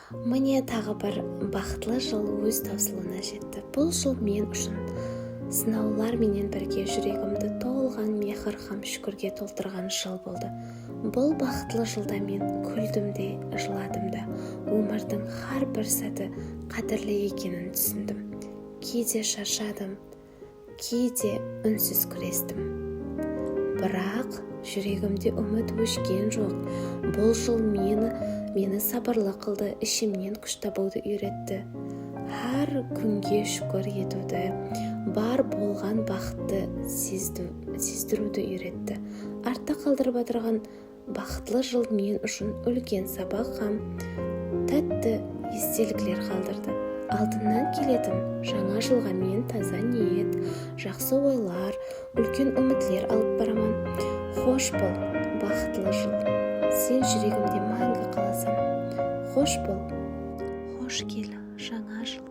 Міне тағы бір бақытлы жыл өз таусылуына жетті. Бұл жыл мен үшін сынаулар менен бірге жүрегімді толған мехір һәм шүкірге толтырған жыл болды. Бұл бақытлы жылда мен күлдім де, жыладым да, өмірдің har бір сәті қадірлі екенін түсіндім. Кейде шаршадым, кейде үнсіз күрестім. Бірақ жүрегімде үміт өшкен жоқ. Бұл жыл мені сабырлы қылды, ішімнен күш табуды үйретті. Әр күнге шүкір етуді, бар болған бақытты сездіруді үйретті. Артта қалдырып отырған бақытлы жыл мен үшін үлкен сабақ һәм тәтті естеліктер қалдырды. Алдынан келетін жаңа жылға мен таза ниет, жақсы ойлар, үлкен үмітлер алып барамын. Хош бол, бақытлы жыл. Сен жүрегімде мәңгі қаласың. Хош бол. Хош кел, жаңа жыл.